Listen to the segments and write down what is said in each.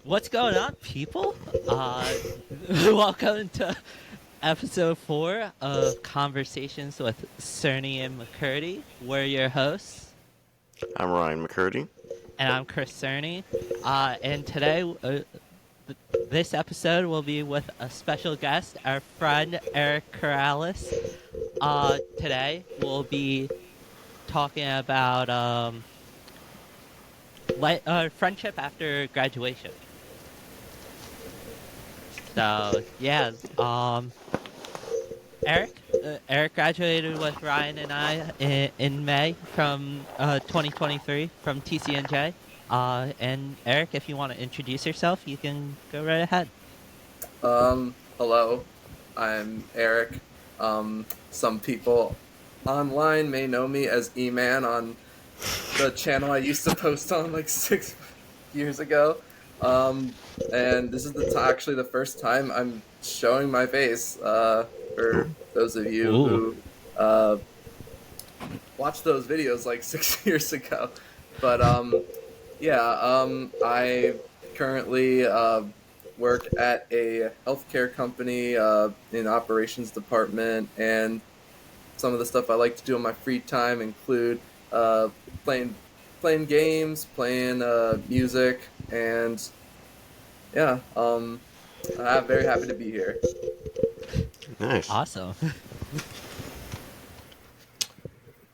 What's going on, people? Welcome to episode 4 of Conversations with Cerny and McCurdy. We're your hosts, I'm Ryan McCurdy. and I'm Chris Cerny. And today, this episode will be with a special guest, our friend Erik Karalis. Today, we'll be talking about friendship after graduation. So, yeah, Erik graduated with Ryan and I in May from 2023 from TCNJ. And Erik, if you want to introduce yourself, you can go right ahead. Hello, I'm Erik. Some people online may know me as E-Man on the channel I used to post on like 6 years ago. And this is actually the first time I'm showing my face, for those of you Ooh. who watched those videos like 6 years ago. But I currently work at a healthcare company in operations department, and some of the stuff I like to do in my free time include playing games, playing music, and I'm very happy to be here. Nice. Awesome.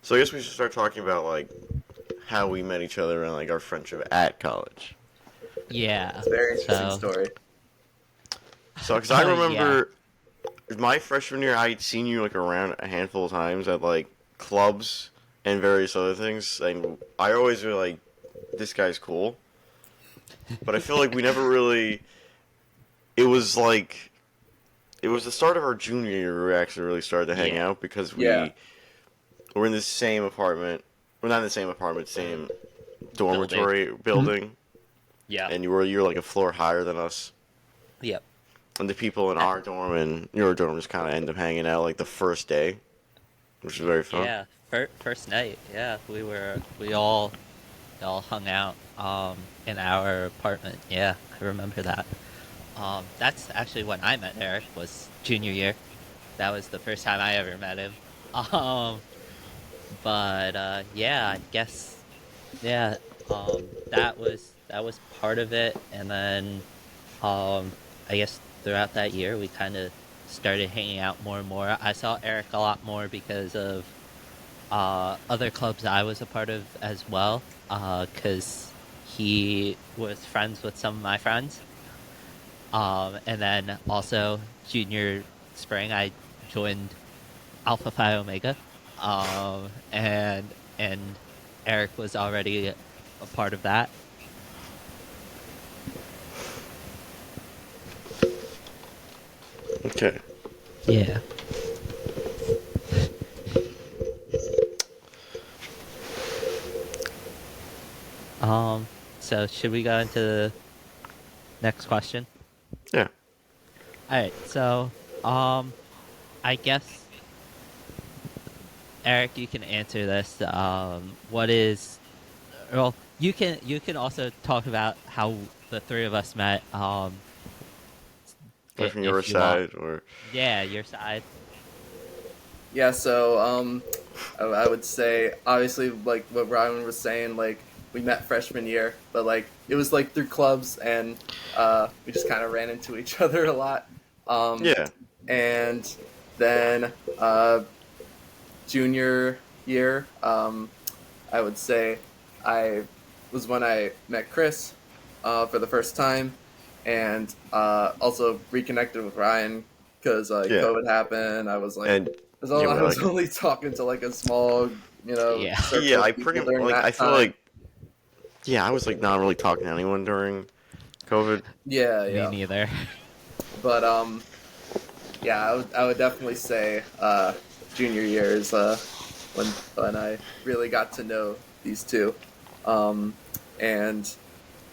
So I guess we should start talking about like how we met each other and like our friendship at college. Yeah. It's a very interesting story. So, because I remember my freshman year, I'd seen you like around a handful of times at like clubs and various other things, and I always were like, "This guy's cool," but I feel like we never really. It was the start of our junior year we actually really started to hang out because we were in the same apartment. We're not in the same apartment, same dormitory building. Yeah. And you're like a floor higher than us. Yep. And the people in our dorm and your dorm just kind of end up hanging out like the first day, which was very fun. Yeah. First night. Yeah, we all hung out in our apartment. Yeah, I remember that. That's actually when I met Erik, was junior year. That was the first time I ever met him. Yeah, I guess that was part of it, and then I guess throughout that year we kind of started hanging out more and more. I saw Erik a lot more because of other clubs I was a part of as well, because he was friends with some of my friends. And then also junior spring, I joined Alpha Phi Omega, and Erik was already a part of that. Okay. Yeah. So should we go into the next question? Yeah. Alright, so, I guess, Erik, you can answer this. You can also talk about how the three of us met, Like from if your you want. side, or Yeah, your side. Yeah, so I would say obviously like what Ryan was saying, like we met freshman year, but like it was like through clubs, and we just kind of ran into each other a lot. yeah. And then junior year, I would say I was when I met Chris for the first time, and also reconnected with Ryan because COVID happened. I was like, And I was only talking to like a small, Yeah. circle yeah, I of people pretty during like that I feel time. like I was like not really talking to anyone during COVID. Yeah, Me neither. But I would definitely say junior year is when I really got to know these two, and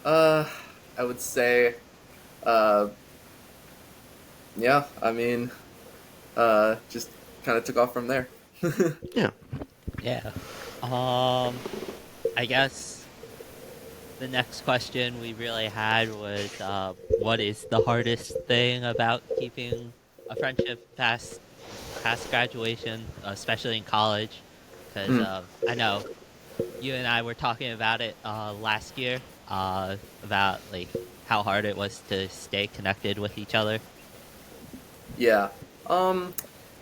I would say uh, I mean just kind of took off from there. Yeah. Yeah. I guess the next question we really had was, what is the hardest thing about keeping a friendship past graduation, especially in college? Because Mm. I know you and I were talking about it last year, about like how hard it was to stay connected with each other. Yeah. Um,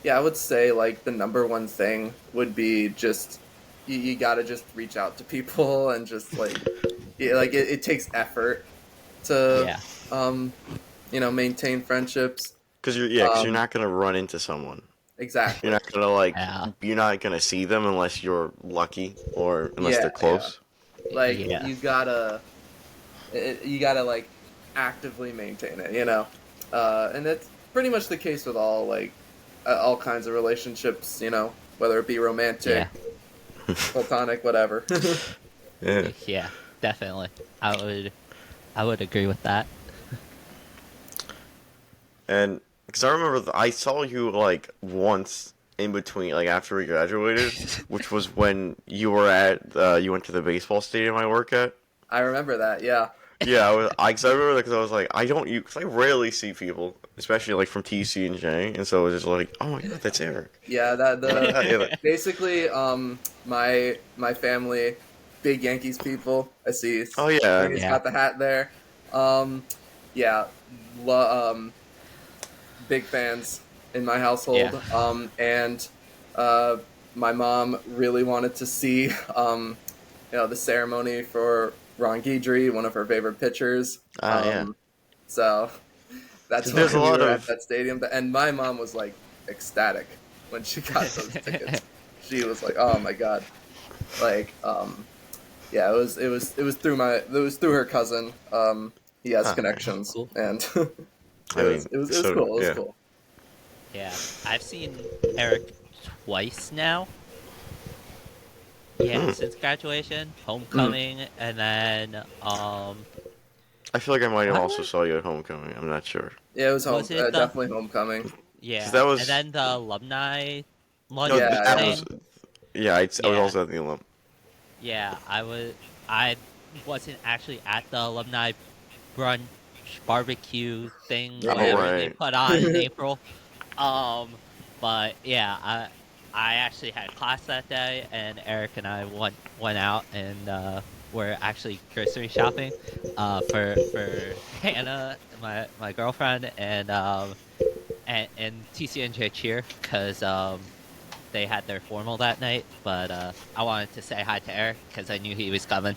yeah, I would say like the number one thing would be just you gotta just reach out to people and just like it takes effort to Yeah, um maintain friendships. Because you're Um, not gonna run into someone. You're exactly. not gonna like yeah, you're not gonna see them unless you're lucky or unless they're Yeah. close. Like yeah, you gotta like actively maintain it. And that's pretty much the case with all kinds of relationships. Whether it be yeah, romantic, platonic, whatever. Yeah. yeah. Definitely, I would I would agree with that. And because I remember I saw you like once in between, like after we graduated, which was when you were at you went to the baseball stadium I work at. I remember that. Yeah. Yeah, cause I remember because I was like, I don't, because I rarely see people, especially like from TC and J, and so it was just like, oh my god, that's Eric. Yeah. That the Yeah, basically my family, big Yankees people. I see. oh yeah, He's Yeah, got the hat there. Um, yeah. Big fans in my yeah, household. And uh, my mom really wanted to see, the ceremony for Ron Guidry, one of her favorite pitchers. yeah. So that's Because why there's a we lot were at of that stadium. And my mom was like ecstatic when she got those tickets. She was like, "Oh my god!" Like, yeah, it was through her cousin. He has nice. connections, cool. and I mean, it was cool. It was yeah. cool. Yeah, I've seen Eric twice now. Yeah, Hmm. since graduation, Mm. homecoming, and then I feel like I might have also what saw you at homecoming. I'm not sure. Yeah, it was was it? The definitely homecoming. Because yeah, that and was then the alumni lunch no, Yeah, that yeah. was thing. yeah. I was Yeah, also at the alum. yeah, I wasn't actually at the alumni brunch barbecue thing, Me Oh whatever neither. they right. put on in April. Um, but yeah, I actually had class that day, and Eric and I went out and were actually grocery shopping, for Hannah, my girlfriend, and TCNJ cheer because they had their formal that night. But I wanted to say hi to Eric because I knew he was coming.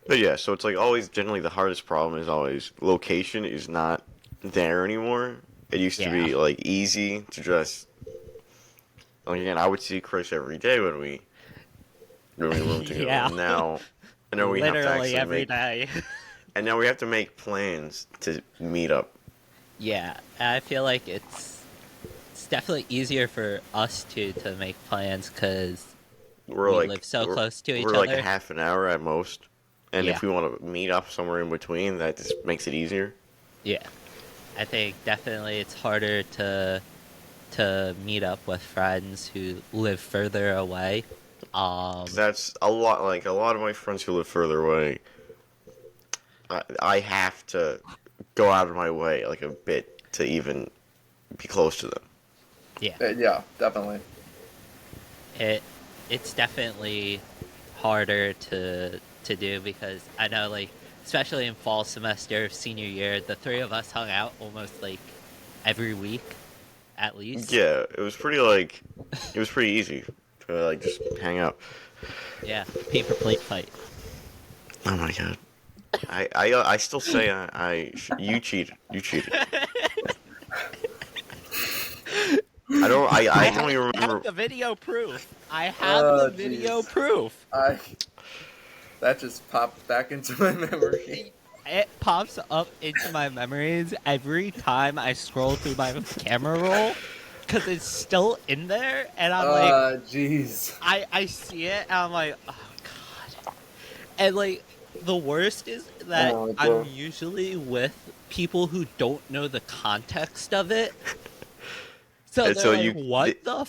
But yeah, so it's like always generally the hardest problem is always location is not there anymore. It used to Yeah, be like easy to just like again, I would see Chris every day when we roomed together, yeah, and now we have to literally actually every make day. and now we have to make plans to meet up. Yeah, I feel like it's definitely easier for us to make plans because We're we like live so we're, close to each we're like a other. half an hour at most, and Yeah, if we want to meet up somewhere in between, that just makes it easier. yeah. I think definitely it's harder to meet up with friends who live further away. 'Cause Um, that's a lot. Like a lot of my friends who live further away, I have to go out of my way like a bit to even be close to them. yeah, Yeah, definitely. it it's definitely harder to do because I know like especially in fall semester of senior year, the three of us hung out almost like every week at least. Yeah, it was pretty easy to like just hang out. Yeah, paper plate fight. Oh my god, I still say you cheated, you cheated. I don't even I have remember. the video proof. I have the Oh, video jeez. proof. I That just popped back into my memory. It pops up into my memories every time I scroll through my camera roll because it's still in there, and I'm like, Jeez. I see it, and I'm like, oh god. And like, the worst is that Oh, I'm bro. usually with people who don't know the context of it, so And they're so like, you, what the?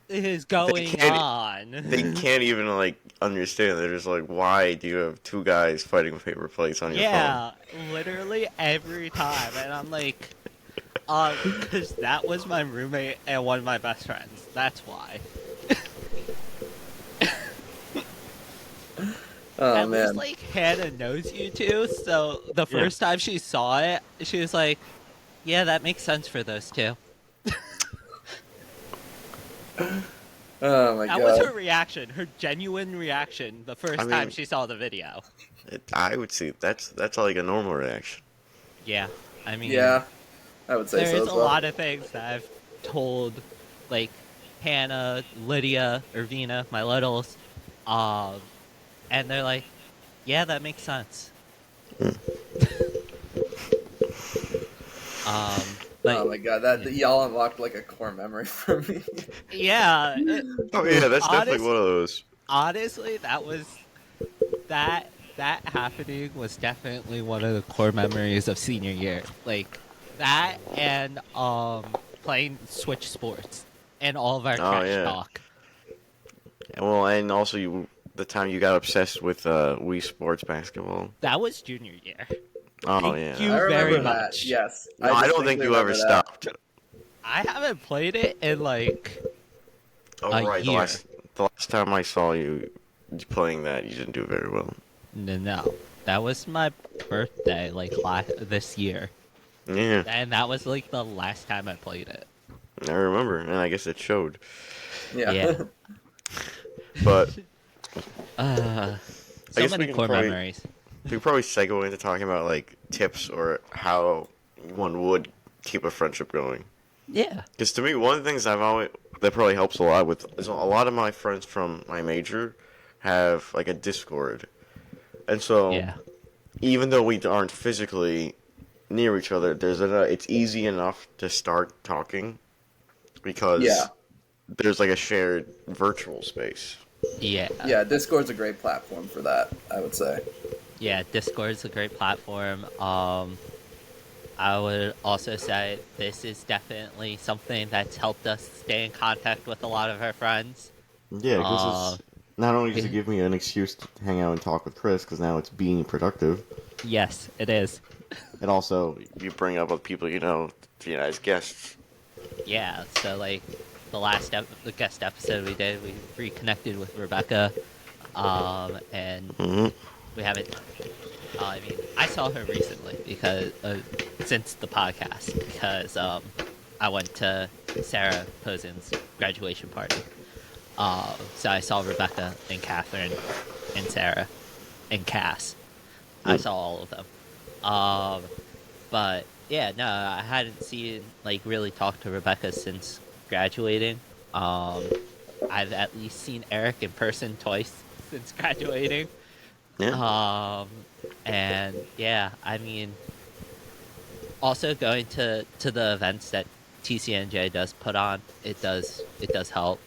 is they going can't they on? can't even like understand. They're just like, why do you have two guys fighting with paper plates on your phone? Yeah, literally every time. And I'm like, because that was my roommate and one of my best friends. That's why. Oh At least, man. like, Hannah knows you two, so the Yeah. first time she saw it, she was like, yeah, that makes sense for those two. Oh my That was god. her reaction, her genuine reaction, the I first time mean, she saw the video. I would see that's like a normal reaction. Yeah, I mean, Yeah, I would say there so is as a well. lot of things that I've told, like, Hannah, Lydia, Irvina, my littles, um, and they're like, yeah, that makes sense. But Oh my god, that y'all unlocked like a core memory for me. yeah, Oh yeah, that's definitely honest, one of those. honestly, that happening was definitely one of the core memories of senior year. Like that and playing Switch Sports and all of our Oh trash yeah. talk. Well, and also the time you got obsessed with Wii Sports basketball. That was junior year. Oh Thank I yeah. you very remember that. much. Yes, No, I I don't think distinctly you ever remember that. stopped. I haven't played it in like Oh a right, year. the last time I saw you playing that, you didn't do very well. No, that was my birthday like this year, Yeah, and that was like the last time I played it. I remember, and I guess it showed. Yeah. Yeah. But I So guess many core memories. we could probably segue into talking about like tips or how one would keep a friendship going. Yeah. Because to me, one of the things that probably helps a lot with is a lot of my friends from my major have like a Discord, and so Yeah. even though we aren't physically near each other, it's easy enough to start talking Yeah. because there's like a shared virtual space. Yeah. Yeah, Discord's a great platform for that, I would say. Yeah, Discord's a great platform. I would also say this is definitely something that's helped us stay in contact with a lot of our friends. Yeah, because Uh, it's not only does it it- give me an excuse to hang out and talk with Chris, because now it's being productive. yes, it is. And also, you bring up other people you know, as guests. Yeah, so like the guest episode we did, we reconnected with Rebecca, and Hmm. we haven't. I mean, I saw her recently because since the podcast because I went to Sarah Posen's graduation party. So I saw Rebecca and Catherine and Sarah and Cass. I saw all of them. Um, but yeah, no, I hadn't seen like really talked to Rebecca since graduating. Um, I've at least seen Erik in person twice since graduating. Yeah. Um, and yeah, I mean, also going to the events that TCNJ does put on, it does help.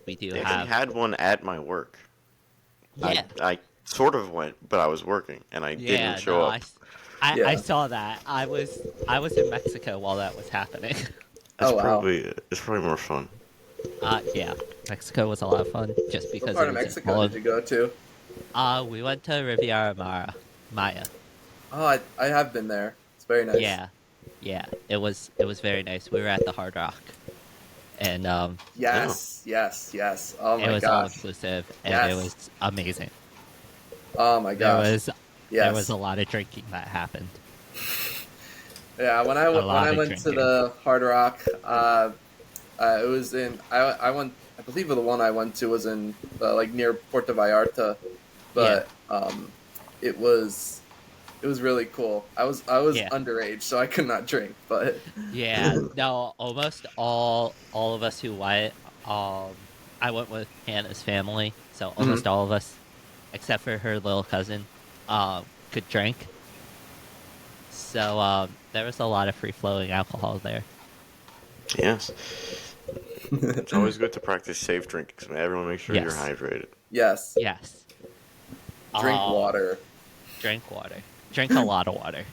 We do They actually have had one at my work. yeah. I sort of went, but I was working, and I didn't Yeah, show no, up. I Yeah. saw that. I was in Mexico while that was happening. Oh wow. It's probably more fun. Yeah, Mexico was a lot of fun just What because part it of was in Mexico did Poland. you go to? We went to Riviera Maya. Oh, I have been there. It's very nice. Yeah, yeah, it was very nice. We were at the Hard Rock, and Oh. Yes. Oh it my was all gosh. inclusive, and it Yes. was amazing. Oh my There gosh. was there was Yes. a lot of drinking that happened. Yeah, A when lot I of went to drinking. the Hard Rock, it was in I went. I believe the one I went to was in like near Puerto Vallarta, but it was really cool. I was Yeah. underage, so I could not drink, but Yeah, no, almost all of us who went, I went with Hannah's family, so Mhm. almost all of us, except for her little cousin, could drink. So there was a lot of free flowing alcohol there. Yes. It's always good to practice safe drinking, so everyone make sure you're Yes, hydrated. yes, yes. drink Um, water. drink water, drink a lot of water.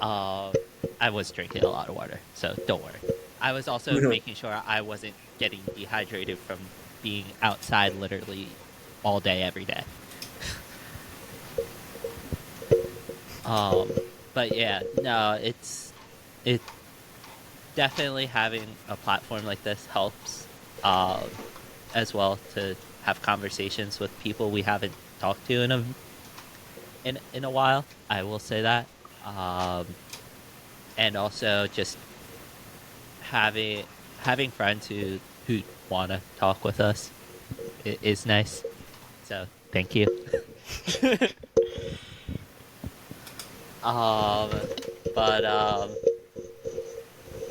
I was drinking a lot of water, so don't worry. I was also making sure I wasn't getting dehydrated from being outside literally all day, every day. But yeah, no, it definitely having a platform like this helps, as well, to have conversations with people we haven't talked to in a while. I will say that, and also just having friends who want to talk with us is nice. So thank you. um, but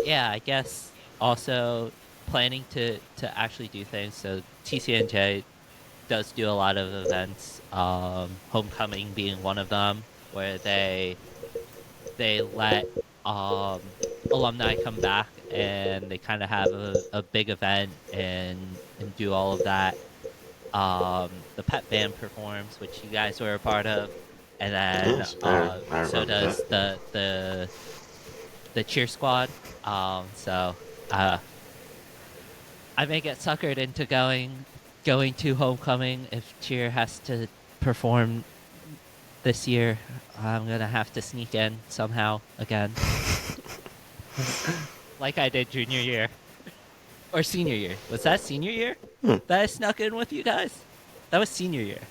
yeah, I guess also planning to actually do things. So TCNJ does do a lot of events. Homecoming being one of them, where they let alumni come back and they kind of have a big event and do all of that. The pet band performs, which you guys were a part of, and then Yes, I so remember does that. the cheer squad. So uh, I may get suckered into going to homecoming if cheer has to perform this year. I'm gonna have to sneak in somehow again, like I did junior year or senior year. Was that senior year Hmm. that I snuck in with you guys? That was senior year.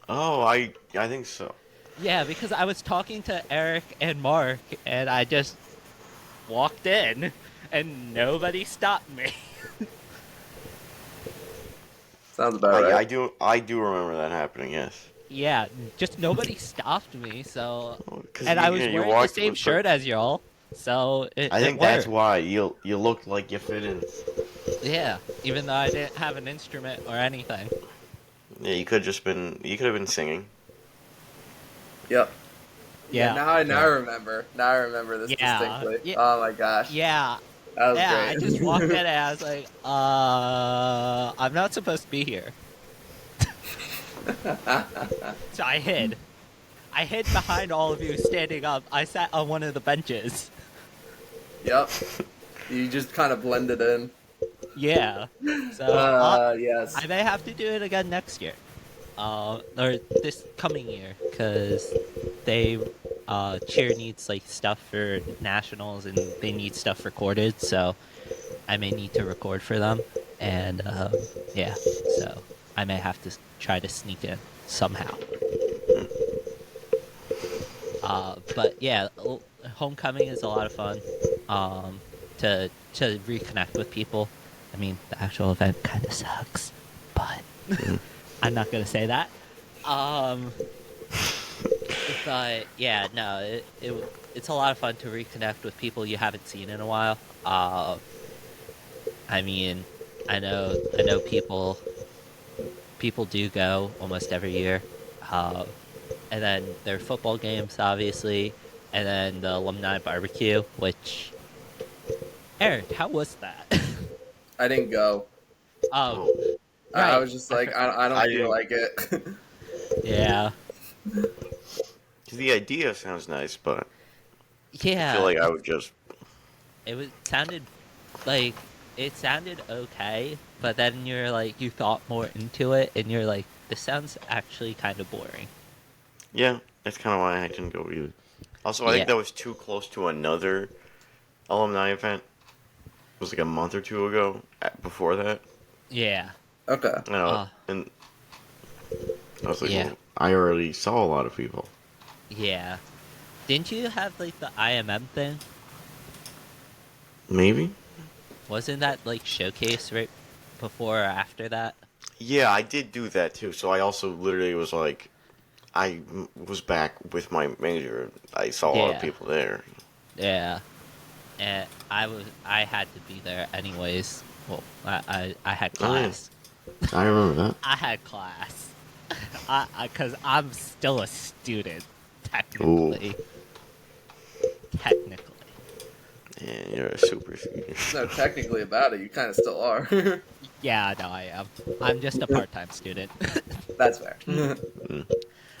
Oh, I think so. Yeah, because I was talking to Eric and Mark, and I just walked in, and nobody stopped me. Sounds about I right. I do I do remember that happening. Yes. Yeah, just nobody stopped me. So, Because and you I was you wearing the walked same with the. shirt as y'all, so it, I it think that's worked. why you looked like you fit in. Yeah, even though I didn't have an instrument or anything. Yeah, you could have been singing. Yep. Yeah. Yeah, Now I yeah, remember. Now I remember this yeah, distinctly. yeah, Oh my gosh, yeah, that was yeah. great. I just walked in and I was like, I'm not supposed to be here. So I hid. I hid behind all of you standing up. I sat on one of the benches. Yep. You just kind of blended in. Yeah. So I Yes. may have to do it again next year. Or this coming year, because they cheer needs like stuff for nationals and they need stuff recorded. So I may need to record for them, and yeah. So I may have to try to sneak in somehow. But yeah, homecoming is a lot of fun. To reconnect with people. I mean, the actual event kind of sucks, but I'm not gonna say that. Um, but yeah, no, it's a lot of fun to reconnect with people you haven't seen in a while. I mean, I know people do go almost every year. Uh, and then their football games, obviously, and then the alumni barbecue. Which, Eric, how was that? I didn't go. Oh, Oh, I right. was just like, I I don't feel didn't. like it. Yeah, 'Cause the idea sounds nice, but I feel yeah. like I would just. Sounded like it sounded okay, but then you're like you thought more into it, and you're like, this sounds actually kind of boring. Yeah, that's kind of why I didn't go either. Also, I think Yeah, that was too close to another alumni event. It was like a month or two ago. Before that, yeah, Okay. uh, and I was like, yeah, well, I already saw a lot of people. yeah. Didn't you have like the IMM thing? Maybe. Wasn't that like showcase right before or after that? Yeah, I did do that too. So I also literally was like, was back with my major. I saw a lot of Yeah, people there. yeah. And I had to be there anyways. Well, I had Oh yeah, class. I remember that. I had class. Cause I'm still a student, Ooh, technically. Technically. yeah, you're a super senior. No, technically about it, you kind of still are. Yeah, no, I am. I'm just a part-time student. That's fair. Mm.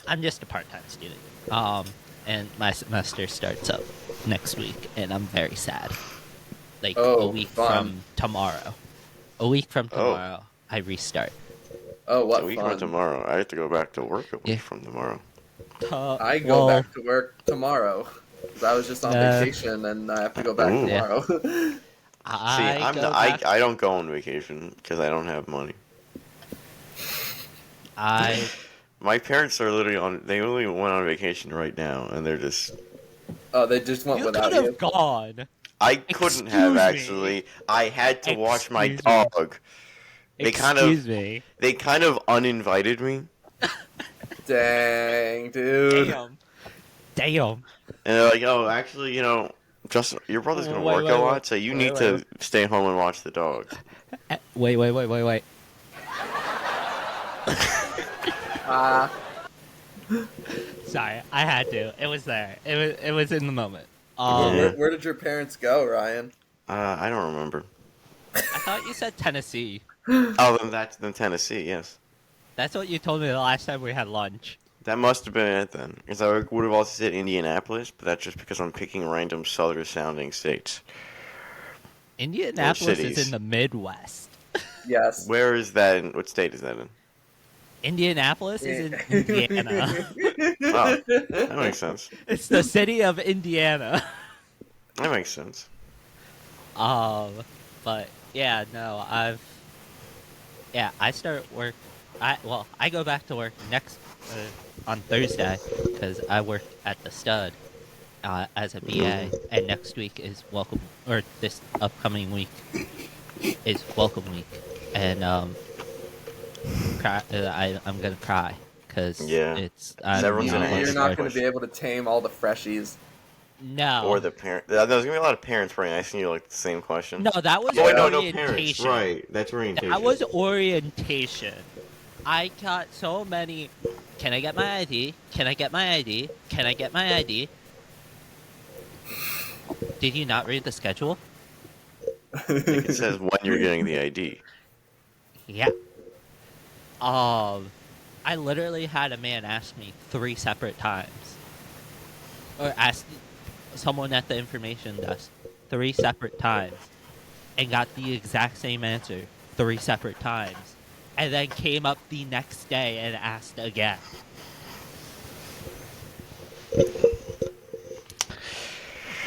I'm just a part-time student. Um, and my semester starts up next week, and I'm very sad. Like a Oh, week fun. from tomorrow. A week from Oh, tomorrow, I restart. Oh, a what week from fun. tomorrow. I have to go back to work a Yeah. week from tomorrow. I go Well, back to work tomorrow. 'Cause I was just on no. vacation and I have to go back Ooh. Yeah. tomorrow. See, I I'm go not, back. I don't go on vacation because I don't have money. I My parents are literally on. They literally went on vacation right now, and they're just. Oh, they just went You could without have you. gone. I couldn't have Excuse me. actually. I had to watch my Excuse me. dog. They kind of. Excuse me. They kind of uninvited me, Dang, dude. Damn. Damn. and they're like, "Oh, actually, Justin, your brother's gonna Wait, work a wait, wait, lot, so you wait, need wait, to stay home and watch the dog." wait. Ah, Sorry, I had to. It was there. It was in the moment. Yeah. where did your parents go, Ryan? I don't remember. I thought you said Tennessee. Oh, then Tennessee, yes. That's what you told me the last time we had lunch. That must have been it then, because I would have also said Indianapolis, but that's just because I'm picking random southern-sounding states Indianapolis is in cities. the Midwest. Yes. Where is that? What state is that in? Indianapolis is in Indiana. Oh, that makes sense. It's the city of Indiana. That makes sense. But yeah, no, I start work. I go back to work next on Thursday because I work at the Stud as a BA, and next week is this upcoming week is welcome week, and I'm gonna cry because Yeah. it's Everyone's gonna looking hate You're you. not going forward- to be able to tame all the freshies. No, Or the parent. There's gonna be a lot of parents probably asking you like the same question. no, that was Oh, wait, no, orientation. no parents. Right, that's orientation. That was orientation. I got so many. Can I get my ID? Can I get my ID? Can I get my ID? Did you not read the schedule? It says when you're getting the ID. Yeah. I literally had a man ask me 3 separate times, or ask someone at the information desk 3 separate times, and got the exact same answer 3 separate times, and then came up the next day and asked again.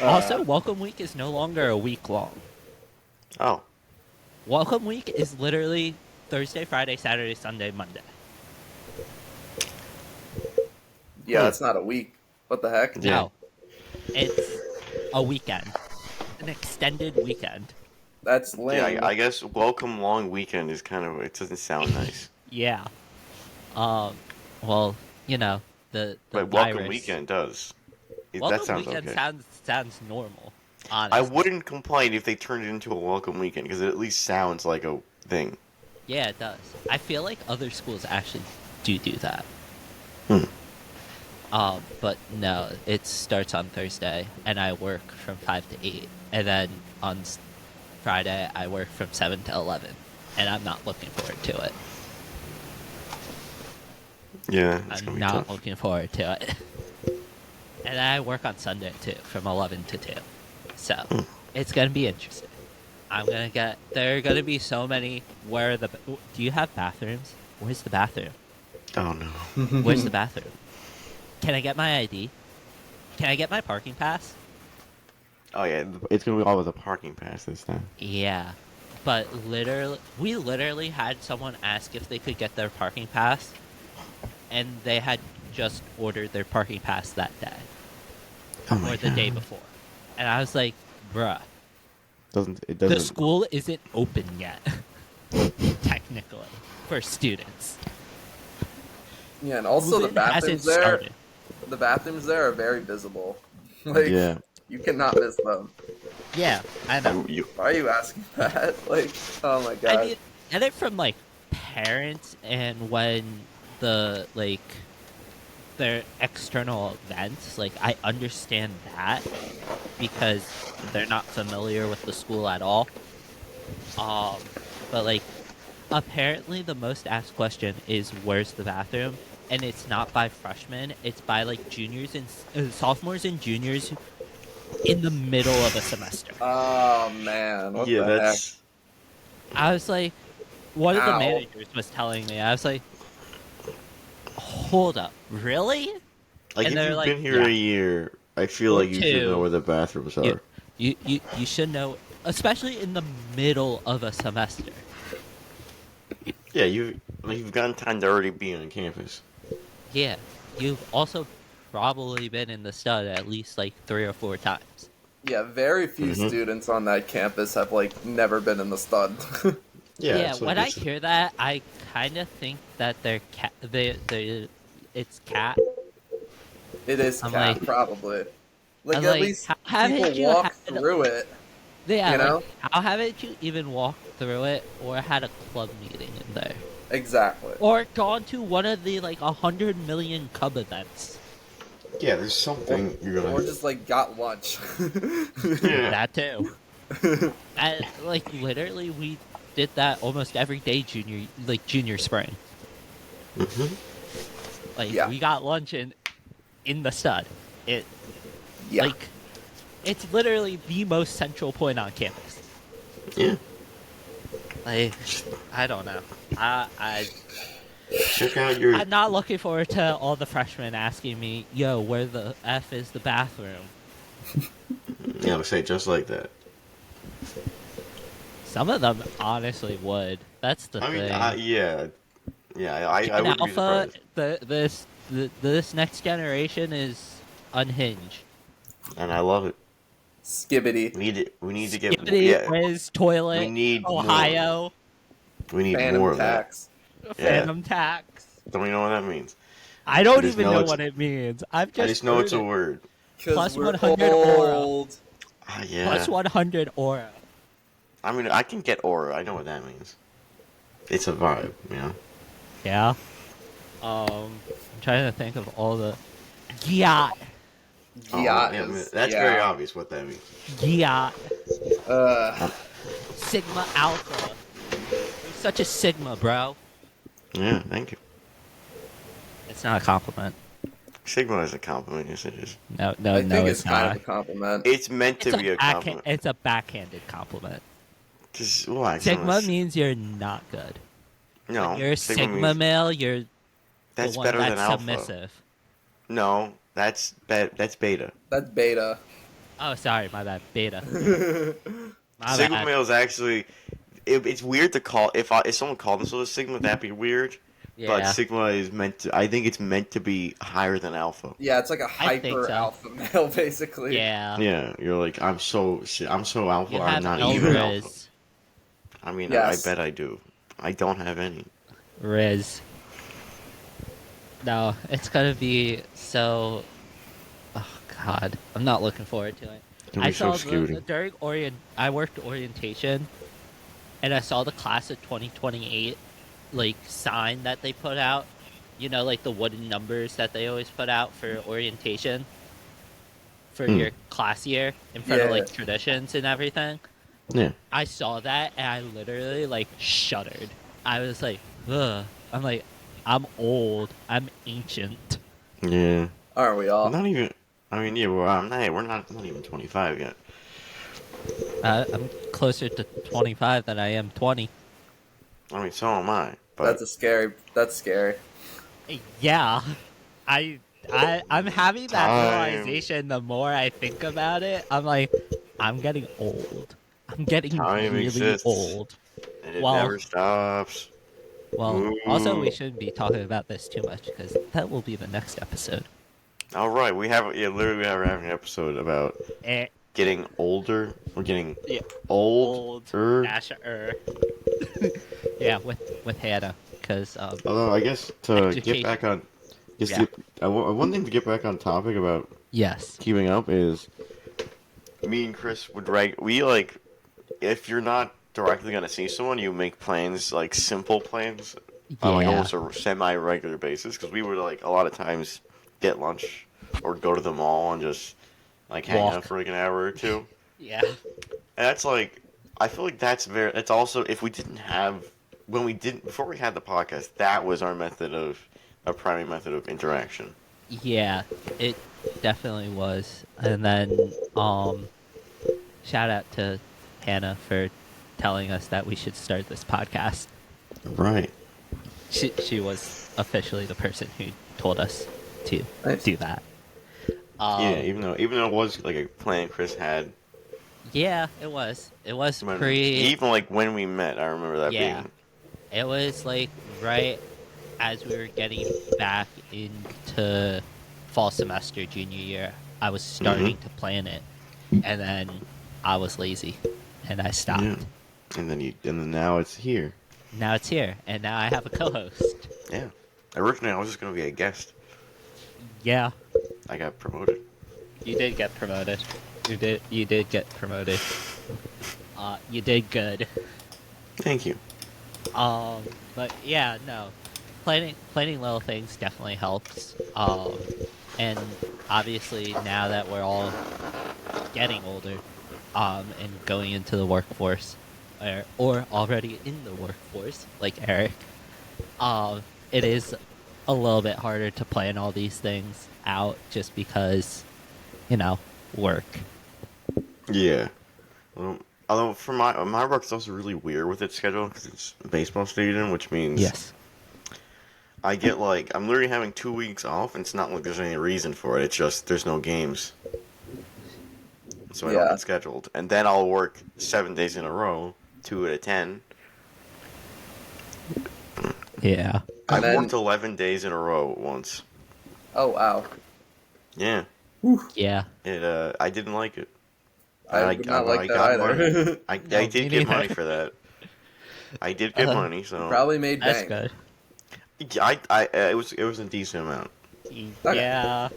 Also, Welcome Week is no longer a week long. Oh, Welcome Week is literally Thursday, Friday, Saturday, Sunday, Monday. Yeah, it's not a week. What the heck? Yeah. No, it's a weekend, an extended weekend. That's lame. yeah. I guess welcome long weekend is kind of. It doesn't sound nice. Yeah. Well, the But welcome virus. weekend does. Welcome That sounds weekend okay. sounds normal. I Honestly. wouldn't complain if they turned it into a welcome weekend because it at least sounds like a thing. Yeah, it does. I feel like other schools actually do that. Hmm. But no, it starts on Thursday, and I work from 5 to 8, and then on Friday I work from 7 to 11, and I'm not looking forward to it. Yeah, it's I'm gonna be not tough. looking forward to it. And I work on Sunday too, from 11 to 2. So, it's going to be interesting. There are going to be so many, do you have bathrooms? Where's the bathroom? Oh no. Where's the bathroom? Can I get my ID? Can I get my parking pass? Oh yeah, it's gonna be all with a parking pass this time. Yeah. But we literally had someone ask if they could get their parking pass, and they had just ordered their parking pass that day. Oh my Or the day God. before. And I was like, bruh, It the doesn't. school isn't open yet, technically, for students. Yeah, and also the It hasn't bathrooms there. started. The bathrooms there are very visible. Like, Yeah. you cannot miss them. Yeah, I know. Why are you asking that? Like, oh my god. I mean, and it from, like, parents, and when their external events, like, I understand that, because they're not familiar with the school at all. But, like, apparently the most asked question is, where's the bathroom? and it's not by freshmen. It's by like juniors and sophomores and juniors in the middle of a semester. Oh man, what Yeah, the heck? that's I was like, one of the Ow. managers was telling me. I was like, hold up, really? like And if they're you've like, been here yeah, a year, I feel or like you should know two. where the bathrooms You, are. you should know, especially in the middle of a semester. Yeah, you've gotten time to already be on campus. Yeah, you've also probably been in the stud at least like 3 or 4 times. Yeah, very few Mhm. students on that campus have like never been in the stud. Yeah, It's like when I hear that, I kind of think that they're it's cat. It is I'm cat, like, probably. Like, I'm at like, least how people haven't you walk had? through it, Yeah, you like know? how haven't you even walked through it or had a club meeting in there Exactly. or gone to one of the like 100 million Cub events? yeah, there's something you're Or gonna. just like got lunch. Yeah. That too. And like literally, we did that almost every day junior spring. hmm Like Yeah. we got lunch in the stud. It Yeah. like it's literally the most central point on campus. Yeah. Like I don't know. I Check out your. I'm not looking forward to all the freshmen asking me, "Yo, where the f is the bathroom?" Yeah, I would say just like that. Some of them honestly would. That's the I mean, thing. yeah, I Gen wouldn't be Alpha, surprised, this next generation is unhinged. and I love it. Skibbity. We need to get, Skibbity, yeah, Wiz, we Toilet, need more. Ohio, We need Phantom more of that. tax. Phantom Tax. Don't even know what that means. I I don't just even know know it's. what it means. I've I just just know heard it's a it. word. Because Plus we're 100 aura. old. Ah, yeah. Plus 100 aura. I mean, I can get aura. I know what that means. It's a vibe, you know. Yeah. I'm trying to think of all the Giat. Oh, Yeah, yeah, I mean, that's very obvious what that means. Giat. Uh, Sigma Alpha. You're such a Sigma, bro. Yeah, thank you. It's not a compliment. Sigma is a compliment. Yes, it is. No, I think it's it's kind not. of a compliment. It's meant to be a compliment. It's a backhanded compliment. Cause, well, actually, Sigma means you're not good. no. When you're a Sigma Sigma means male, you're that's the one better that's than alpha. submissive. No, that's beta. That's beta. Oh, sorry, my bad. Beta. My Sigma bad. male is actually. It's weird to call if someone called themselves a Sigma, that'd be weird. But Yeah. Sigma is meant to. I think it's meant to be higher than alpha. Yeah, it's like a I think hyper so. alpha male, basically. Yeah. Yeah, you're like I'm so alpha. You I'm have not L even alpha. Riz. I mean, Yes. I bet I do. I don't have any. Riz. No, it's gonna be so. Oh God, I'm not looking forward to it. It'll I be so saw scooty. during I worked orientation, and I saw the class of 2028 like sign that they put out. You know, like the wooden numbers that they always put out for orientation for your class year in front of Yeah. like traditions and everything. Yeah. I saw that and I literally like shuddered. I was like, ugh. I'm like, I'm old. I'm ancient. Yeah. Aren't we all? Not even. I mean, yeah. Well, we're not even 25 yet. I'm closer to 25 than I am 20. I mean, so am I. But That's scary. Yeah, I'm having that Time. realization. The more I think about it, I'm like, I'm getting old. I'm getting Time really exists. old. and it Well- never stops. Well, also we Ooh. shouldn't be talking about this too much because that will be the next episode. All right, we're having an episode about Eh, getting older. We're getting Yeah. older. Asher. Yeah, with Hannah, because Although I guess to Education. get back on, Yeah. one thing to get back on topic about yes, keeping up is me and Chris would if you're not directly gonna see someone, you make plans like simple plans on like Yeah. almost a semi-regular basis because we would like a lot of times get lunch or go to the mall and just like hang Walk. out for like an hour or two. yeah, And that's like, I feel like that's also, if we didn't have, before we had the podcast, that was our method of a primary method of interaction. Yeah, it definitely was. And then shout out to Hannah for telling us that we should start this podcast. Right. She was officially the person who told us to Nice. do that. Yeah, even though it was like a plan Chris had. Yeah, it was. It was Even like when we met, I remember that Yeah. being. It was like right as we were getting back into fall semester junior year. I was starting to plan it, and then I was lazy, and I stopped. Yeah. And then now it's here. Now it's here, and now I have a co-host. Yeah. Originally, I was just gonna be a guest. Yeah, I got promoted. you did get promoted. You did get promoted. You did good. Thank you. But yeah, no, planning little things definitely helps. And obviously now that we're all getting older, and going into the workforce, or already in the workforce, like Eric, it is a little bit harder to plan all these things out just because, work. Yeah. Although for my work's also really weird with its schedule because it's a baseball stadium, which means Yes. I get I'm literally having 2 weeks off, and it's not like there's any reason for it. It's just there's no games, so I don't get scheduled, and then I'll work 7 days in a row, 2 out of 10. Yeah. I've worked 11 days in a row once. Oh wow. Yeah. Yeah. I didn't like it. I would not like that got either. money. I No, did me get money neither. for that. I did get money, so Probably made That's bank. good. it was a decent amount. Okay. Yeah.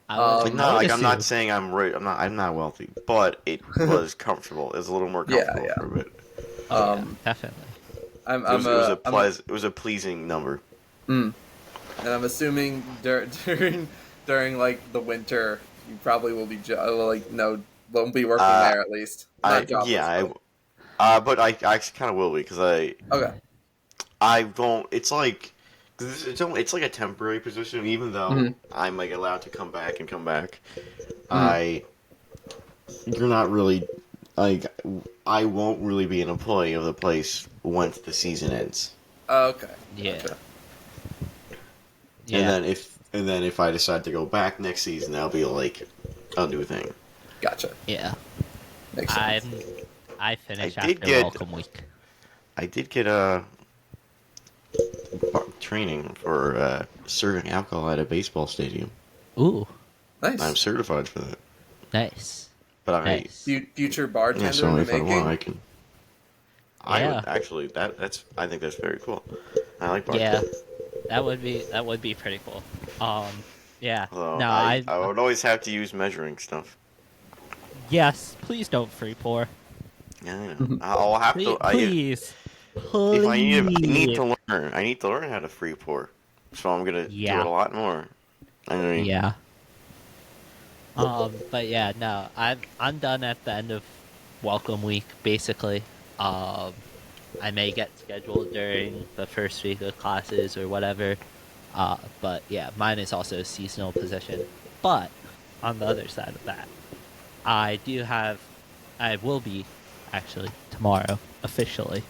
I'm not assume. saying I'm rich. I'm not wealthy, but it was comfortable. It was a little more comfortable Yeah. for a bit. Definitely. It was a pleasing number. And I'm assuming during like the winter, you probably will be won't be working there at least. Not jobless, but I actually kind of will be because okay. I don't. It's like it's like a temporary position, even though I'm like allowed to come back. You're not really like I won't really be an employee of the place once the season ends. Okay. Yeah. Gotcha. Yeah. And then if I decide to go back next season, that'll be like a new thing. Gotcha. Yeah. Makes sense. I finished I did after get- welcome week. I did get training for serving alcohol at a baseball stadium. Ooh, Nice. I'm certified for that. nice. But Nice. Future bartender yeah, so in the if I making. want, I can. I Yeah. would actually I think that's very cool. I like bartending. Yeah, that would be pretty cool. Yeah. Although No, I would always have to use measuring stuff. yes. Please don't free pour. Yeah, I know. I'll have to. Please. If I need to learn, I need to learn how to free pour. So I'm gonna do Yeah. it a lot more. I mean, Yeah. But yeah, no, I'm done at the end of welcome week, basically. I may get scheduled during the first week of classes or whatever. But yeah, mine is also a seasonal position. But on the other side of that, I will be actually tomorrow officially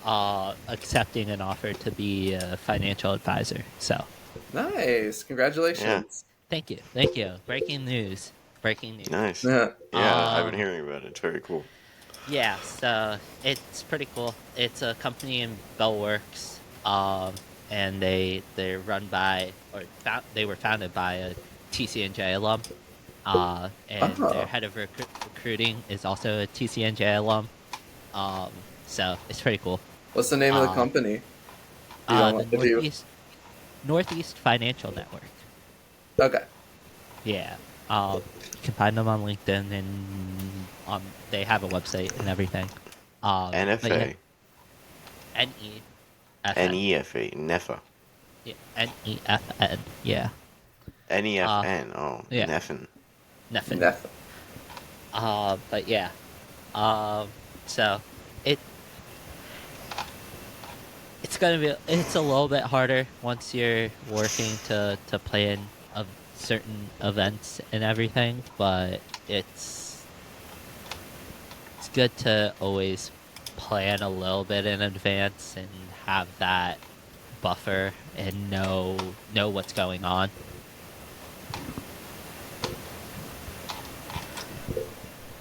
accepting an offer to be a financial advisor. So Nice. Congratulations. thank you. Breaking news. nice. Yeah. Yeah, I've been hearing about it. It's very cool. Yeah, so it's pretty cool. It's a company in Bellworks, and they're run by they were founded by a TCNJ alum, and their head of recruiting is also a TCNJ alum. So it's pretty cool. What's the name of the company? The Northeast Financial Network. Okay. Yeah. You can find them on LinkedIn, and they have a website and everything. NFA. N-E-F-N. NEFA. NEFA. Yeah, N-E-F-N. Yeah. NEFN. yeah. Neffin. Nothing. Nothing. But yeah. So it's it's a little bit harder once you're working to plan of certain events and everything, but it's good to always plan a little bit in advance and have that buffer and know what's going on.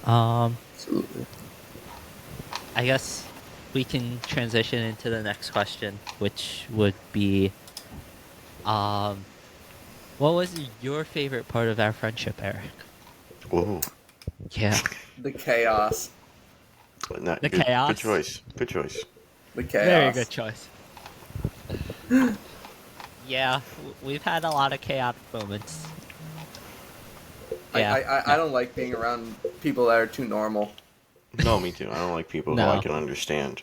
Absolutely. I guess we can transition into the next question, which would be, what was your favorite part of our friendship, Eric? Whoa. Yeah, The chaos. Not the good. chaos. Good choice. Good choice. The chaos. Very good choice. Yeah, we've had a lot of chaotic moments. Yeah, I don't like being around people that are too normal. No, me too. I don't like people who I No. can understand.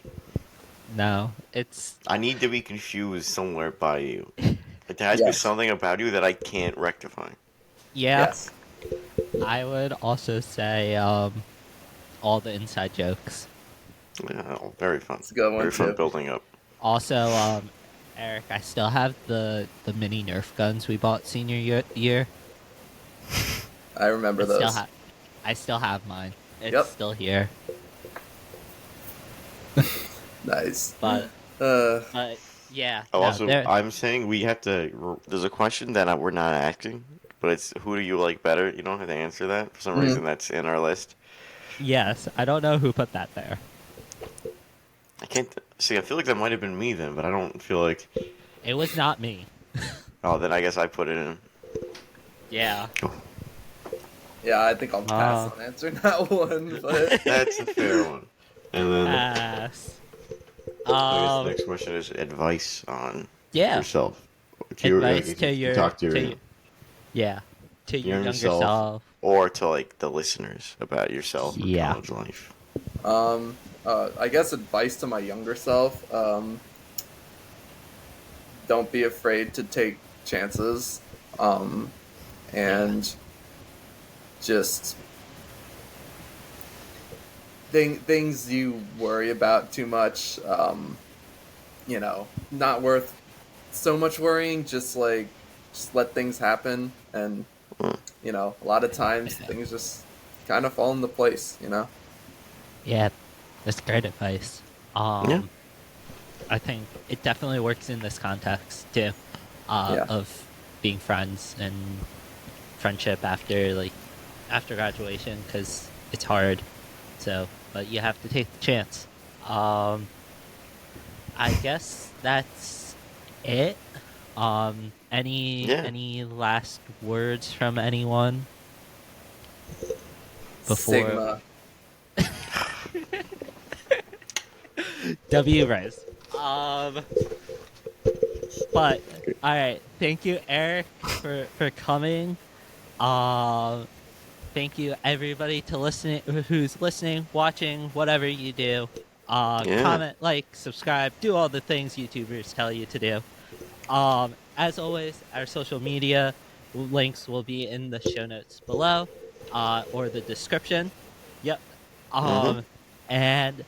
no, it's I need to be confused somewhere by you. Like, there has to be Yes. something about you that I can't rectify. yeah. Yes. I would also say all the inside jokes. Yeah, very fun. It's a good one, Very fun too. building up. Also, Eric, I still have the mini Nerf guns we bought senior year. I remember those. I still have mine. It's Yep. still here. Nice. But Uh, yeah. Oh, no, also, I'm saying we have to. There's a question that we're not asking, but it's who do you like better? You don't have to answer that. For some reason, that's in our list. yes, I don't know who put that there. I can't see. I feel like that might have been me then, but I don't feel like. It was not me. Oh, then I guess I put it in. Yeah. yeah, I think I'll pass on answering that one. But That's a fair one. And then Pass. I guess the next question is advice on Yeah. yourself. Advice to your talk to your yeah, to your younger self, self. or to like the listeners about yourself and Yeah. college life. I guess advice to my younger self: don't be afraid to take chances, and just things you worry about too much. Not worth so much worrying. Just let things happen, and a lot of times things just kind of fall into place. Yeah, that's great advice. Yeah. I think it definitely works in this context too, Yeah. of being friends and friendship after graduation, because it's hard. So, but you have to take the chance. I guess that's it. Any last words from anyone before Sigma. W Res? But all right, thank you, Eric, for coming. Thank you everybody who's listening, watching, whatever you do. Comment, like, subscribe, do all the things YouTubers tell you to do. As always, our social media links will be in the show notes below, or the description. Yep. And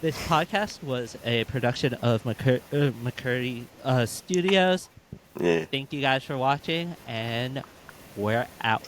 this podcast was a production of McCurdy Studios. Yeah. Thank you guys for watching, and we're out.